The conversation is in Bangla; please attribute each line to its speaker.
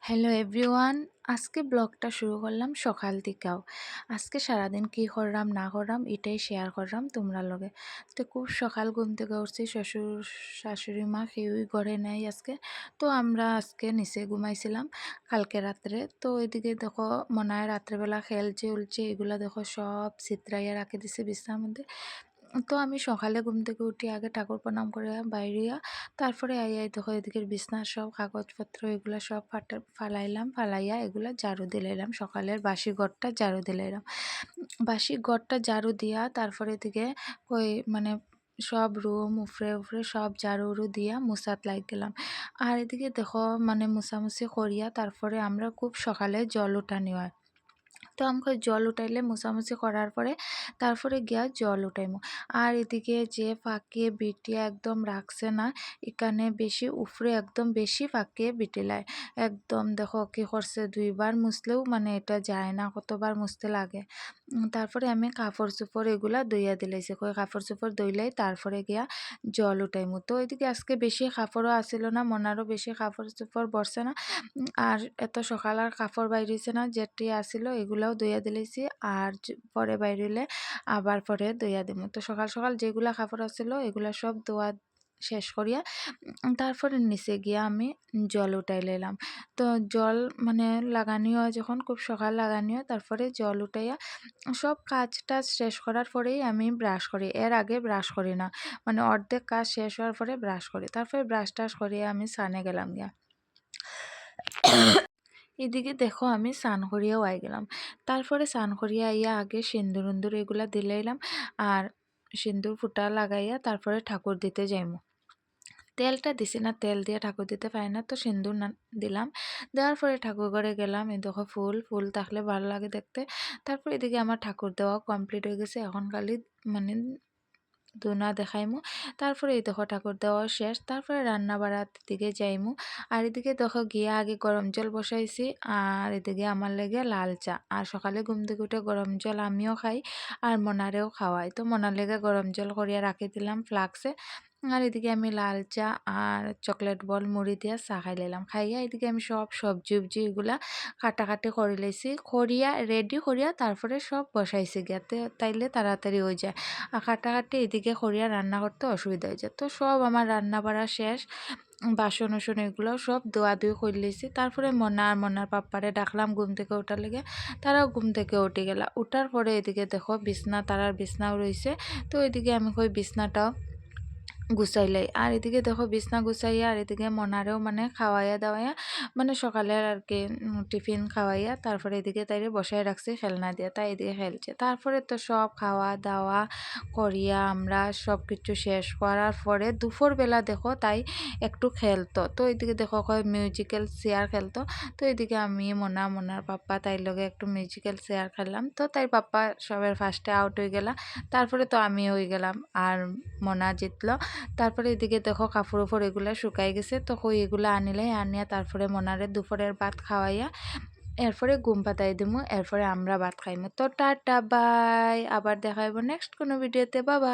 Speaker 1: হ্যালো এভরিওয়ান, আজকে ব্লগটা শুরু করলাম সকাল থেকেও। আজকে সারাদিন কি করলাম না করলাম এটাই শেয়ার করলাম তোমরা লগে। তো খুব সকাল ঘুম থেকে উঠছি, শ্বশুর শাশুড়ি মা কেউই ঘরে নাই আজকে। তো আমরা আজকে নিচে ঘুমাইছিলাম কালকে রাত্রে। তো এদিকে দেখো মনায় রাত্রেবেলা খেলছে উলছে, এগুলা দেখো সব চিত্রাইয়া রাখে দিছে বিছনার মধ্যে। তো আমি সকালে ঘুম থেকে উঠি আগে ঠাকুর প্রণাম করে বাইরিয়া, তারপরে আইয়াই দেখো এদিকের বিছনার সব কাগজপত্র এগুলা সব ফালাইয়া এগুলা ঝাড়ু দিলাইলাম, সকালের বাসি ঘরটা ঝাড়ু দিলাইলাম। বাসি ঘরটা ঝাড়ু দিয়া তারপরে এদিকে ওই মানে সব রুম উফরে উফরে সব ঝাড়ু উড়ু দিয়া মুছাত লাগ গেলাম। আর এদিকে দেখো মুছামুছি করিয়া তারপরে আমরা খুব সকালে জল উঠানি হয়। তো আমাকে জল উঠাইলে মোছামুছি করার পরে তারপরে গিয়া জল উঠাইমু। আর এদিকে যে ফাঁকে বিটিয়া একদম রাখছে না, এখানে বেশি উফরে একদম বেশি ফাঁকে বিটিলায় একদম দেখো কি করছে, দুইবার মুছলেও এটা যায় না, কতবার মুছতে লাগে। তারপরে আমি কাপড় চোপড় এগুলা ধুইয়া দিলাইছি, কই কাপড় চোপড় ধুইলাই তারপরে গিয়া জল উঠাইমু। তো এদিকে আজকে বেশি কাপড়ও আসিল না, মনারও বেশি কাপড় চোপড় বরছে না। আর এত সকাল আর কাপড় বাইরেছে না, যেটি আসিল এগুলাও ধুইয়া দিলাইছি। আর পরে বাইরেলে আবার পরে ধুইয়া দিমু। তো সকাল সকাল যেগুলা কাপড় আসিল এগুলা সব ধোয়া শেষ করিয়া তারপরে নিচে গিয়া আমি জল উঠাই লাইলাম। তো জল লাগানি হয় যখন, খুব সকাল লাগানি হয়, তারপরে জল উঠাইয়া সব কাজ টাজ শেষ করার পরেই আমি ব্রাশ করি, এর আগে ব্রাশ করি না। অর্ধেক কাজ শেষ হওয়ার পরে ব্রাশ করি, তারপরে ব্রাশ টাশ করিয়া আমি স্নানে গেলাম গিয়া। এদিকে দেখো আমি স্নান করিয়াও আই গেলাম। তারপরে স্নান করিয়া আইয়া আগে সিন্দুর উন্দুর এগুলা দিলাইলাম। আর সিন্দুর ফুটা লাগাইয়া তারপরে ঠাকুর দিতে যাইমু। তেলটা দিছি না, তেল দিয়ে ঠাকুর দিতে পারি না, তো সিন্দুর না দিলাম। দেওয়ার পরে ঠাকুর ঘরে গেলাম, এই দেখো ফুল ফুল থাকলে ভালো লাগে দেখতে। তারপর এদিকে আমার ঠাকুর দেওয়া কমপ্লিট হয়ে গেছে, এখন খালি মানে ধুনা দেখাইমু। তারপরে এই দেখো ঠাকুর দেওয়া শেষ, তারপরে রান্না বাড়ার দিকে যাইমু। আর এদিকে দেখো গিয়া আগে গরম জল বসাইছি, আর এদিকে আমার লেগে লাল চা। আর সকালে ঘুম থেকে উঠে গরম জল আমিও খাই আর মনারেও খাওয়াই, তো মনার লেগে গরম জল করিয়া রাখি দিলাম ফ্লাক্সে। আর এদিকে আমি লাল চা আর চকলেট বল মুড়ি দিয়া চা খাই লাইলাম। খাইয়া এদিকে আমি সব সবজি উবজি এগুলা কাটাকাটি করে লাইছি, করিয়া রেডি করিয়া তারপরে সব বসাইছি গিয়াতে, তাইলে তাড়াতাড়ি হয়ে যায়। আর কাটাকাটি এদিকে করিয়া রান্না করতে অসুবিধা হয়ে যায়। তো সব আমার রান্না বাড়া শেষ, বাসন উসন এগুলো সব ধোয়াধুয়ি করে লইছি। তারপরে মনার পাপ্পারে ডাকলাম ঘুম থেকে ওঠার লেগে, তারাও ঘুম থেকে উঠে গেলা। উঠার পরে এদিকে দেখো বিছনা, তারার বিছনাও রয়েছে। তো এদিকে আমি কই বিছনাটাও গুছাইলাই। আর এদিকে দেখো বিছনা গুছাইয়া আর এদিকে মনারেও খাওয়াইয়া দাওয়াইয়া সকালের আর কি টিফিন খাওয়াইয়া তারপরে এদিকে তাইরে বসায় রাখছি খেলনা দিয়ে, তাই এদিকে খেলছে। তারপরে তো সব খাওয়া দাওয়া করিয়া আমরা সব কিছু শেষ করার পরে দুপুরবেলা দেখো তাই একটু খেলতো। তো এদিকে দেখো কয় মিউজিক্যাল চেয়ার খেলতো। তো এদিকে আমি মনার পাপ্পা তাইর লগে একটু মিউজিক্যাল চেয়ার খেললাম। তো তাই পাপ্পা সবের ফার্স্টে আউট হয়ে গেলা, তারপরে তো আমি হয়ে গেলাম আর মনা জিতলো। তারপরে এদিকে দেখো কাপড় উপর এগুলা শুকাই গেছে, তো কই এগুলা আনিয়া তারপরে মনারে দুপুরের ভাত খাওয়াইয়া এরপরে ঘুম পাতাই দিমু, এরপরে আমরা ভাত খাইমু। তো টাটা বাই, আবার দেখা হইব নেক্সট কোনো ভিডিওতে, বাবা।